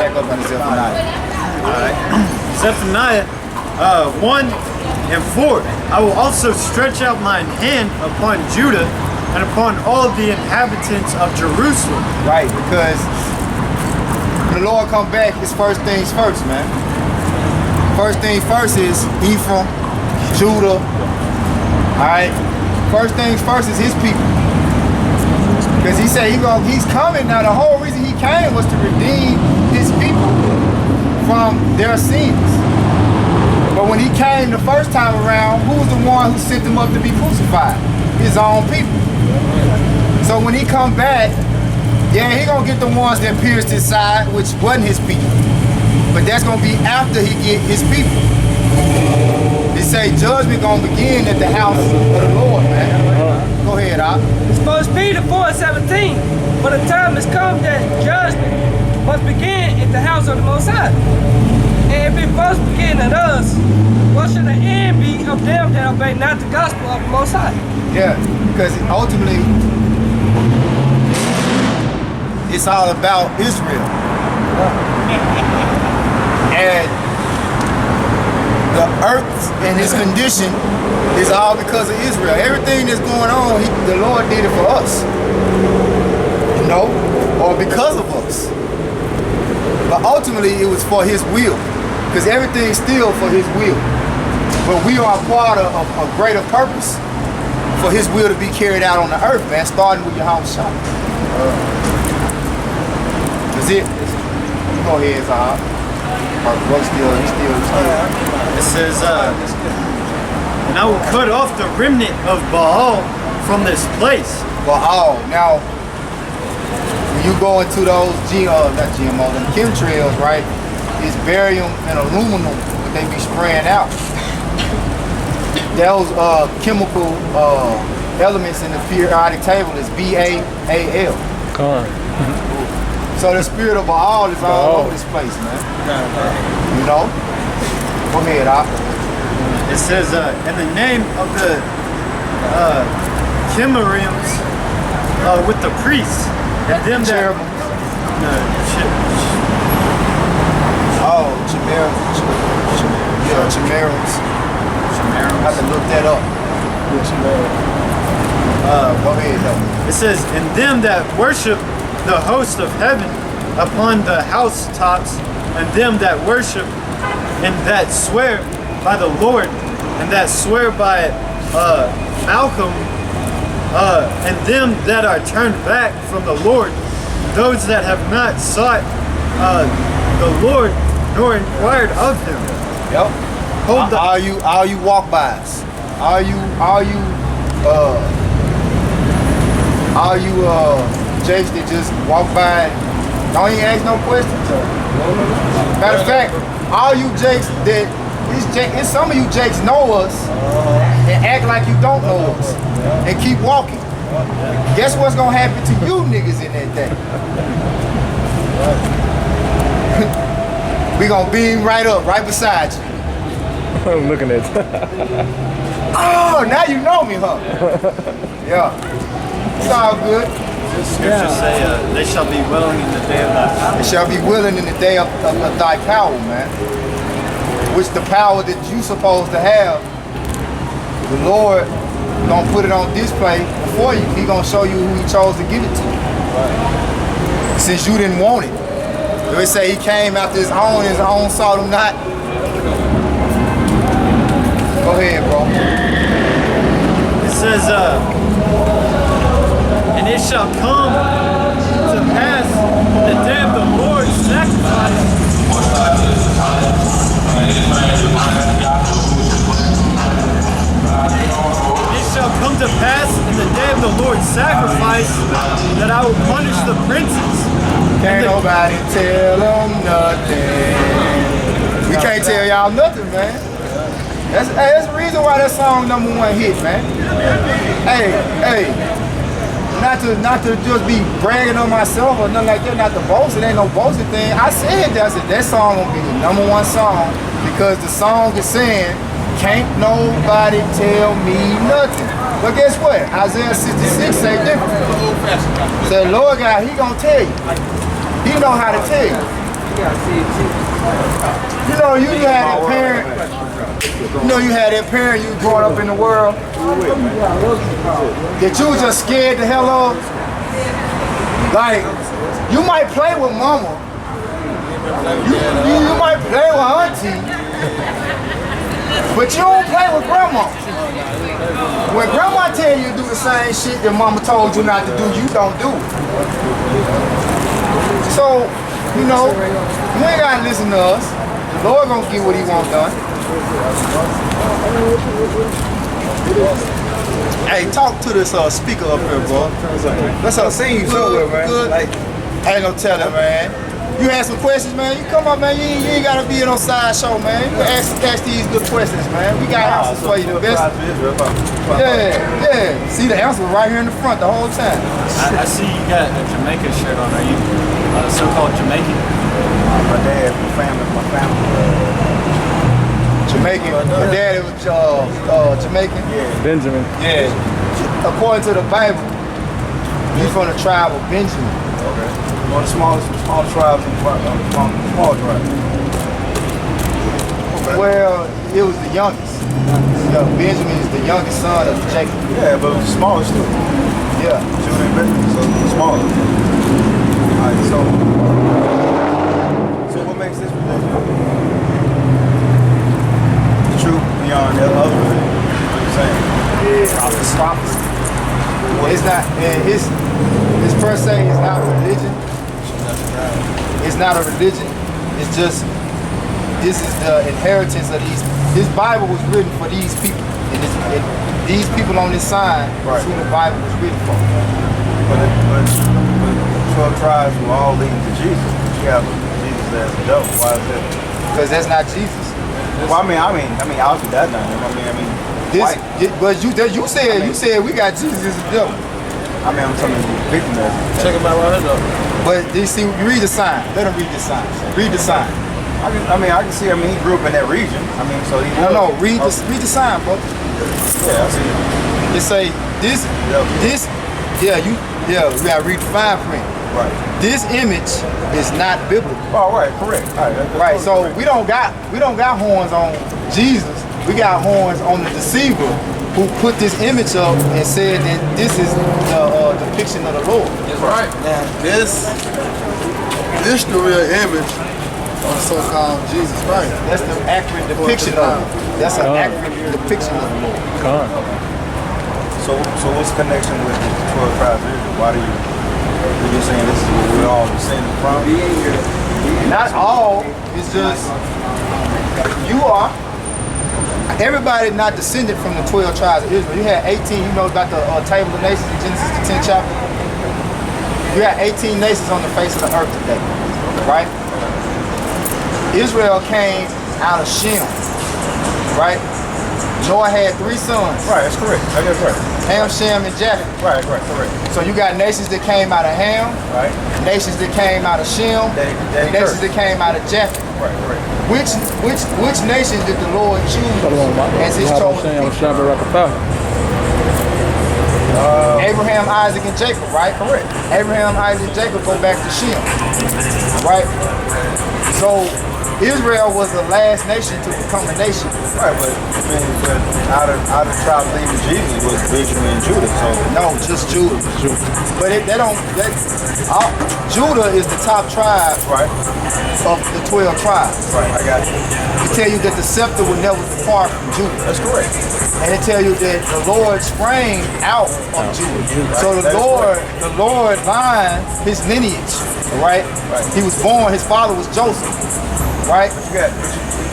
back up under Zephaniah. Alright. Zephaniah 1:4. I will also stretch out mine hand upon Judah and upon all the inhabitants of Jerusalem. Right, because when the Lord come back, it's first things first, man. First things first is Ephraim, Judah. Alright? First things first is his people. Because he said he's coming. Now the whole reason he came was to redeem his people from their sins. But when he came the first time around, who was the one who sent them up to be crucified? His own people. So when he come back, yeah, he gonna get the ones that pierced his side, which wasn't his people. But that's gonna be after he get his people. They say judgment gonna begin at the house of the Lord, man. Go ahead, Op. It's 1 Peter 4:17. For the time has come that judgment must begin at the house of the Most High. And if it first begin at us, what should the end be of them that obey not the gospel of the Most High? Yeah, because ultimately, it's all about Israel. And the earth and its condition is all because of Israel. Everything that's going on, the Lord did it for us. You know? Or because of us. But ultimately, it was for his will. Because everything's still for his will. But we are a part of a greater purpose for his will to be carried out on the earth, man, starting with your house shop. That's it. Go ahead, Zahab. Our brother still. It says, and I will cut off the remnant of Baal from this place. Baal. Now, when you go into those them chemtrails, right? It's barium and aluminum that they be spraying out. Those chemical elements in the periodic table is BaAl. So the spirit of Baal is all over this place, man. You know? Go ahead, Op. It says, in the name of the Chemarims with the priests and them that... Chimerims. I have to look that up. Go ahead, though. It says, and them that worship the host of heaven upon the housetops, and them that worship and that swear by the Lord, and that swear by Malcolm, and them that are turned back from the Lord, those that have not sought the Lord nor inquired of him. Yep. All you walk-bys, all you jakes that just walk by, don't even ask no questions. Matter of fact, all you jakes that some of you jakes know us and act like you don't know us and keep walking. Guess what's gonna happen to you niggas in that day? We gonna beam right up, right beside you. I'm looking at Oh, now you know me, huh? Yeah. It's all good. The scriptures say they shall be willing in the day of thy power. They shall be willing in the day of thy power, man. Which the power that you supposed to have, the Lord gonna put it on display before you. He gonna show you who he chose to give it to. Right. Since you didn't want it. They say he came after his own sought him not. Go ahead, bro. It says, and it shall come to pass the day of the Lord's sacrifice. It shall come to pass in the day of the Lord's sacrifice that I will punish the princes. Can't nobody tell them nothing. We can't tell y'all nothing, man. That's the reason why that song #1 hit, man. Hey. Not to just be bragging on myself or nothing like that, not to boast. It ain't no boasting thing. I said that song gonna be the #1 song because the song is saying, can't nobody tell me nothing. But guess what? Isaiah 66 say different. Say, Lord God, he gonna tell you. He know how to tell you. You know, you had that parent. You know, you had that parent. You growing up in the world that you was just scared the hell of. Like, you might play with mama. You might play with auntie, but you don't play with grandma. When grandma tell you to do the same shit that mama told you not to do, you don't do it. So, you know, you ain't gotta listen to us. The Lord gonna get what he want done. Hey, talk to this speaker up here, bro. That's how I seen you somewhere, man. Good. Like, I ain't gonna tell him, man. You had some questions, man. You come up, man. You ain't gotta be in no sideshow, man. You ask these good questions, man. We got answers for you, the best. Yeah. See the answer right here in the front the whole time. I see you got a Jamaica shirt on. Are you so-called Jamaican? My dad, my family. Jamaican. My dad was Jamaican. Yeah. Benjamin. Yeah. According to the Bible, he's from the tribe of Benjamin. Okay. One of the smallest tribes in the small tribe. Okay. Well, it was the youngest. Benjamin is the youngest son of Jacob. Yeah, but it was the smallest too. Yeah. Judah and Benjamin, so it's smaller. Alright, so what makes this religion the truth beyond the other religion? What are you saying? Prophecy. It's not, it's per se, it's not a religion. It's not a religion. It's just, this is the inheritance of these. This Bible was written for these people. And these people on this sign is who the Bible was written for. But 12 tribes were all leading to Jesus. But you have Jesus as a devil. Why is that? Because that's not Jesus. Well, I mean, obviously that's not him. But you said we got Jesus as a devil. I'm telling you, victim as Check him out right here, though. But you see, you read the sign. Let him read the sign. Read the sign. I can see. He grew up in that region. So he was. No. Read the sign, bro. Yeah, I see it. It say this. Yep. You gotta read the fine print. Right. This image is not biblical. Oh, right, correct. All right, that's Right. So correct. we don't got horns on Jesus. We got horns on the deceiver who put this image up and said that this is the depiction of the Lord. That's right. Now this the real image of so-called Jesus Christ. That's the accurate depiction of it. That's an accurate depiction of the Lord. So what's the connection with the 12 tribes of Israel? Why are you saying this is what we're all descended from? Not all. It's just you are. Everybody not descended from the 12 tribes of Israel. You had 18. You know about the table of nations in Genesis the 10th chapter. You had 18 nations on the face of the earth today, right? Israel came out of Shem, right? Noah had 3 sons. Right, that's correct. That's right. Ham, Shem, and Japheth. Right, correct. So you got nations that came out of Ham, Right. nations that came out of Shem, That nations that came out of Japheth. Right. Which nation did the Lord choose as his chosen people? Abraham, Isaac, and Jacob, right? Correct. Abraham, Isaac, and Jacob go back to Shem, right? So Israel was the last nation to become a nation. Right, but out of tribe leading Jesus was Benjamin and Judah. So No, just Judah. But Judah is the top tribe right, of the 12 tribes. right, I got you. It tell you that the scepter will never depart from Judah. That's correct. And it tell you that the Lord sprang out of Judah. So the Lord line his lineage, right? He was born, his father was Joseph, right?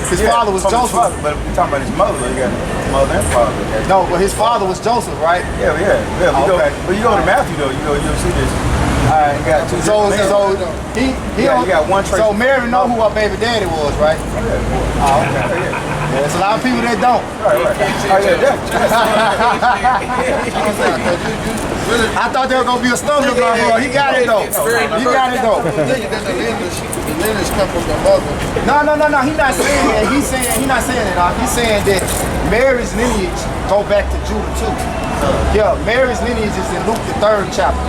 His father was Joseph. But we're talking about his mother. You got mother and father. No, but his father was Joseph, right? Yeah. But you go to Matthew though, you'll see this. Alright. You got 2 So different he you got one trait. So Mary know who her baby daddy was, right? Oh, okay. Yeah, there's a lot of people that don't. Right. Oh yeah, definitely. I thought there was gonna be a stumbling block, bro. He got it though. He got it though. The lineage come from the mother. No. He's not saying that. He's not saying that. He's saying that Mary's lineage go back to Judah too. Yeah, Mary's lineage is in Luke the 3rd chapter.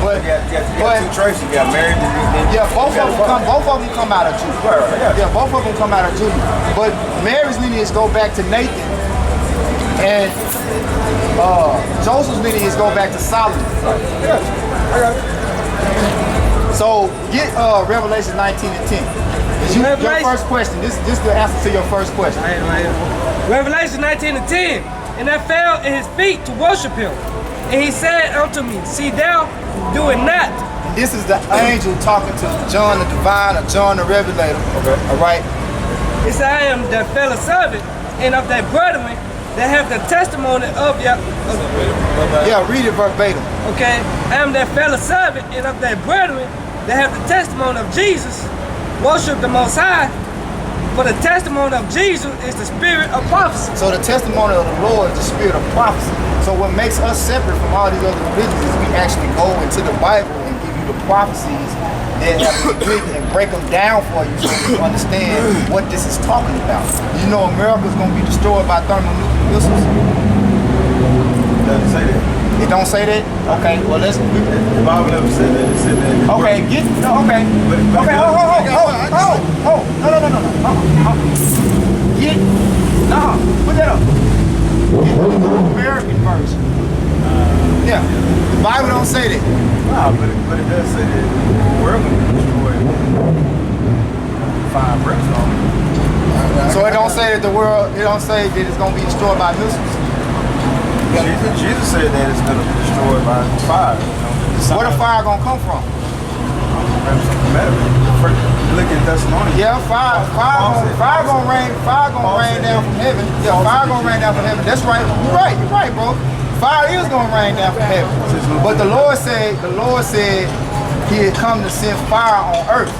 But You got two traits. You got married and then yeah, both of them come out of Judah. Right. Yeah, both of them come out of Judah. But Mary's lineage go back to Nathan, and Joseph's lineage go back to Solomon. Yeah, I got it. So get Revelation 19 and 10. Your first question. This is the answer to your first question. Revelation 19 and 10. And I fell at his feet to worship him. And he said unto me, see thou, do it not. And this is the angel talking to John the Divine or John the Revelator. Okay. All right. He said, I am thy fellow servant and of thy brethren that have the testimony of your... Yeah, read it verbatim. Okay? I am thy fellow servant and of thy brethren that have the testimony of Jesus. Worship the Most High. For the testimony of Jesus is the spirit of prophecy. So the testimony of the Lord is the spirit of prophecy. So what makes us separate from all these other religions is we actually go into the Bible and give you the prophecies that have been written and break them down for you so you understand what this is talking about. You know America's going to be destroyed by thermonuclear missiles? It doesn't say that. It don't say that? Okay, well let's... The Bible never said that. It said that. Okay, okay. Okay, hold. No. Get, put that up. Get the American version. Yeah, the Bible don't say that. Nah, but it does say that the world will be destroyed. Fire brimstone. So it don't say that it don't say that it's gonna be destroyed by missiles. Jesus said that it's going to be destroyed by fire. Where the fire gonna come from? Look at Thessalonians. Yeah, fire gonna rain down from heaven. Yeah, fire gonna rain down from heaven. That's right. You're right, bro. Fire is gonna rain down from heaven. But the Lord said He had come to send fire on earth.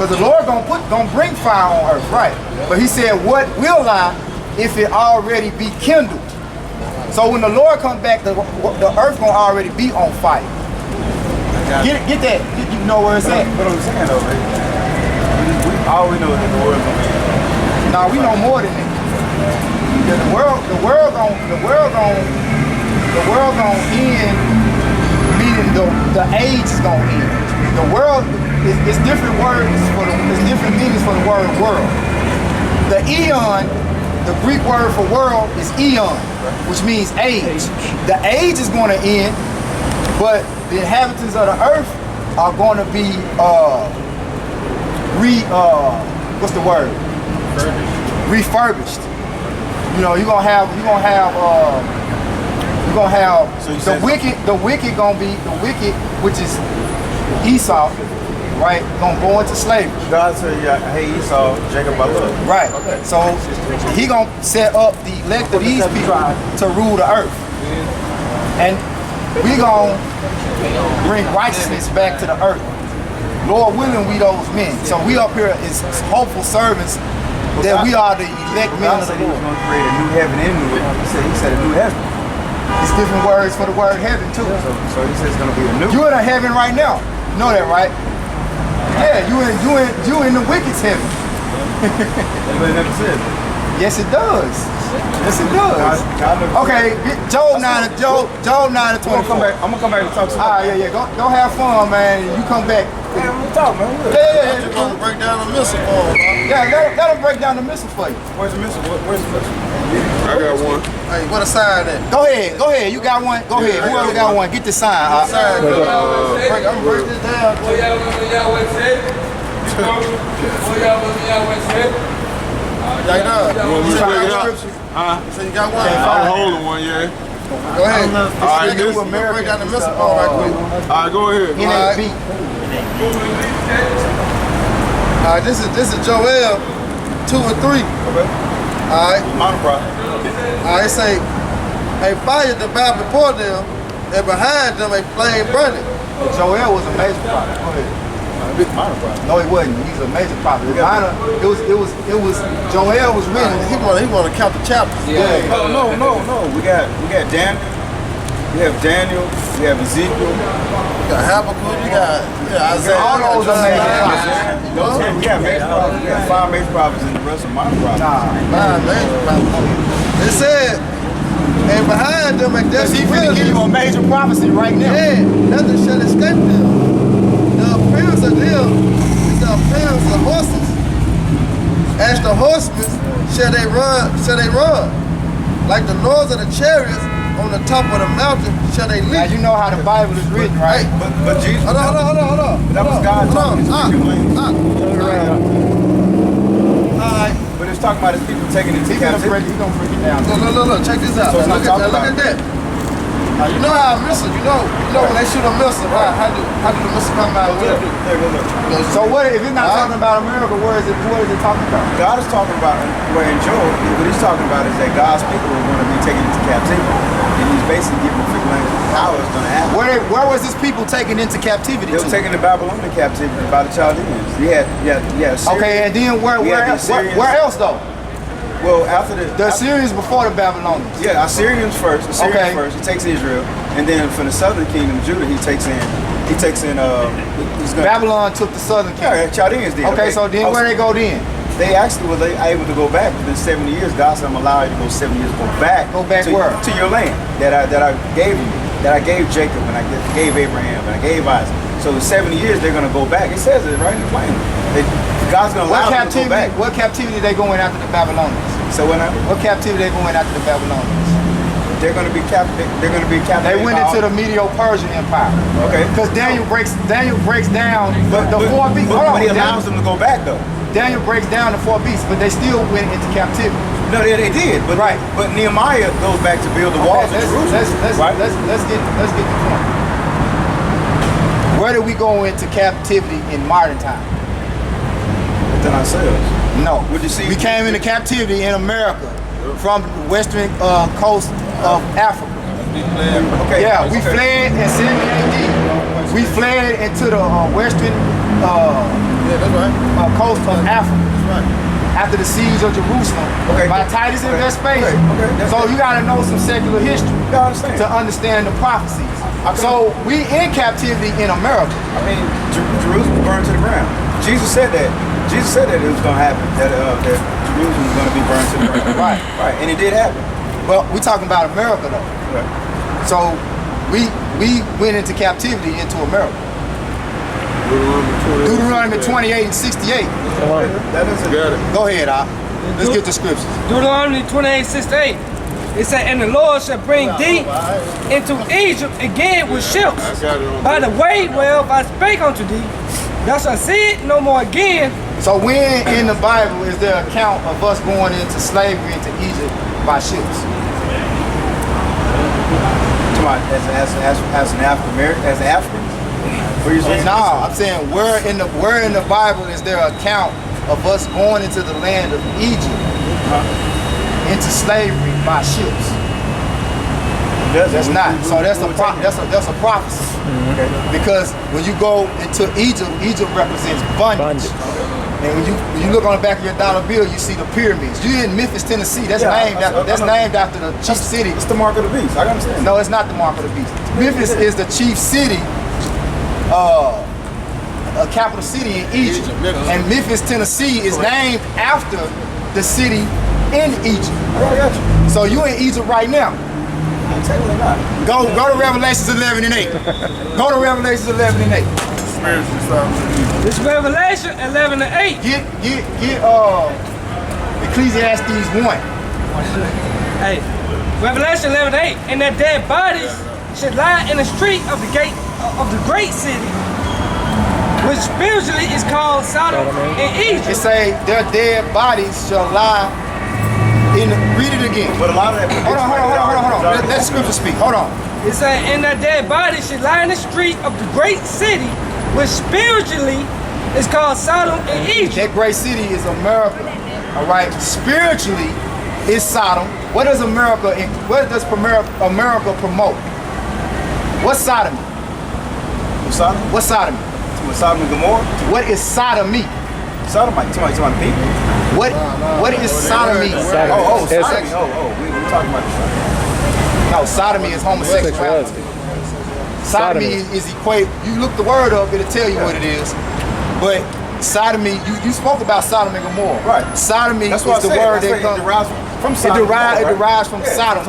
So the Lord gonna bring fire on earth, right? But He said, what will I if it already be kindled? So when the Lord comes back, the earth gonna already be on fire. Get that. You know where it's at. But I'm saying though, all we know is that the world's gonna be. Nah, we know more than that. The world gonna end. Meaning the age is gonna end. The world is different words it's different meanings for the word world. The eon. The Greek word for world is eon, which means age. The age is going to end, but the inhabitants of the earth are going to be refurbished. You know, you're gonna have So the wicked gonna be the wicked, which is Esau, right? Gonna go into slavery. God said, hey Esau, Jacob I love. Right. So He gonna set up the elect of these people to rule the earth, and we gonna bring righteousness back to the earth. Lord willing, we those men. So we up here as hopeful servants that we are the elect men God of the said He was Lord. going to create a new heaven and new earth. He said a new heaven. It's different words for the word heaven too. So He said it's going to be a new. You in a heaven right now. You know that, right? Yeah, you in the wicked's heaven. But it never said that. Yes, it does. Yes, it does. God never said Okay, Job 9 and 24. I'm gonna come back and talk to you. All right, yeah. Go have fun, man. You come back. Man, I'm gonna talk, man. Look. Yeah. You're gonna break down the missile for him, man. Yeah, let them break down the missile for you. Where's the missile? Where's the missile? I got one. Hey, what a side that? Go ahead. You got one? Go ahead. Whoever got one, get the sign. Side that. I'm gonna break this down. Like that. You got got one? Huh? So you got one? I'm holding one, yeah. Go ahead. All right, this. We'll break down the missile for him right quick. All right, go ahead. NAB. This is Joel 2 and 3. Okay. Alright. Minor prophet. Alright, say, a fire devoured before them, and behind them a flame burning. Joel was a major prophet. Go ahead. Minor prophet. No, he wasn't. He's a major prophet. It was Joel was written. He want to count the chapters. Yeah. Oh no. We got Daniel. You have Daniel, you have Ezekiel. You got Habakkuk, you got Isaiah. All those are major prophets. Yeah, major prophets. You got 5 major prophets and the rest of my prophets. It said, and behind them at Because this he finna give you a major prophecy right now. yeah, nothing shall escape them. The appearance of them is the appearance of horses. As the horsemen shall they run. Like the noise of the chariots on the top of the mountain shall they Now leap. you know how the Bible is written, right? But Jesus, Hold on. that was God talking to his language. Alright. But it's talking about his people taking into He gonna break captivity. it down. Look, check this out. So it's Now, not talking look about at that. Now, you know how a missile, you know when they shoot a missile, how do the missile come out? What it do? There, look. So what if it's not talking about America? What is it talking about? God is talking about, well, in Joel, what he's talking about is that God's people are going to be taken into captivity. And he's basically giving the language how it's going to happen. Where was his people taken into captivity They to? were taken to Babylonian captivity by the Chaldeans. Yeah. Okay, and then where else though? Well, after the Assyrians before the Babylonians. Yeah, Assyrians first. Okay. First. He takes Israel, and then from the southern kingdom, Judah, he takes in. He's gonna. Babylon took the southern kingdom. Yeah, Chaldeans did. Okay, so then where they go then? They actually were able to go back within 70 years. God said, "I'm allowing you to go 70 years. Go back. Go back to, where? To your land that I gave you, that I gave Jacob, and I gave Abraham, and I gave Isaac. So in 70 years, they're gonna go back. It says it right in the plan. God's gonna allow them to go back. What captivity they going after the Babylonians? So when What captivity they going after the Babylonians? they're gonna be captive. They're gonna be captive. They went into the Medo-Persian Empire. Okay. Because Daniel breaks down the four beasts. Hold But he on, allows them to go back though. Daniel breaks down the four beasts, but they still went into captivity. No, they did. But Right. But Nehemiah goes back to build the walls of Jerusalem. Right. Let's get the point. Where do we go into captivity in modern time? Within ourselves. No. Would you see- We came into captivity in America from the western coast of Africa. Okay. Yeah, we okay. fled in 70 AD. We fled into the western Yeah, that's right. coast of Africa That's right. after the siege of Jerusalem Okay. by Titus and Okay. Vespasian. Okay. So you got to know some secular history Yeah, I understand. to understand the prophecies. I can- So we in captivity in America. I mean, Jerusalem was burned to the ground. Jesus said that. Jesus said that it was going to happen. That Jerusalem was going to be burned to the ground. Right. Right. And it did happen. Well, we talking about America though. Right. So we went into captivity into America. Deuteronomy 28 and 68. That doesn't. Got it. Go ahead, Op. Let's get the scriptures. Deuteronomy 28:68. It said, and the Lord shall bring thee into Egypt again with ships. I got it on By the way whereof I spake unto thee, thou shalt see it no more again. So when in the Bible is there account of us going into slavery into Egypt by ships? As an African American, as an African. What are you saying? No, I'm saying where in the Bible is there account of us going into the land of Egypt into slavery by ships? That's not. So that's a prophecy. Because when you go into Egypt, Egypt represents bondage. And when you look on the back of your dollar bill, you see the pyramids. You in Memphis, Tennessee. That's named after the chief city. It's the mark of the beast. I understand. No, it's not the mark of the beast. Memphis is the chief city, a capital city in Egypt. And Memphis, Tennessee is named after the city in Egypt. I got you. So you in Egypt right now. I'm telling you not. Go to Revelations 11 and 8. Go to Revelations 11 and 8. This Revelation 11 and 8. Get Ecclesiastes 1. Hey, Revelation 11 and 8. And that dead bodies should lie in the street of the gate of the great city, which spiritually is called Sodom and It Egypt. say their dead bodies shall lie in. Read it again. But a lot of that. Hold on. Let the scripture speak. Hold on. It said, and that dead body should lie in the street of the great city, which spiritually is called Sodom and Egypt. That great city is America. All right. Spiritually, is Sodom. What does America promote? What's sodomy? Sodom? What's sodomy? Sodom and Gomorrah? What is sodomy? Sodomite. Somebody people. What is sodomy? Oh, sodomy. Oh, we talking about this. No, sodomy is homosexuality. Sodomy is equate. You look the word up, it'll tell you what it is. But sodomy, you spoke about Sodom and Gomorrah. Right. Sodomy That's is what the I said. word It that comes derives from it Sodom. derives from Sodom.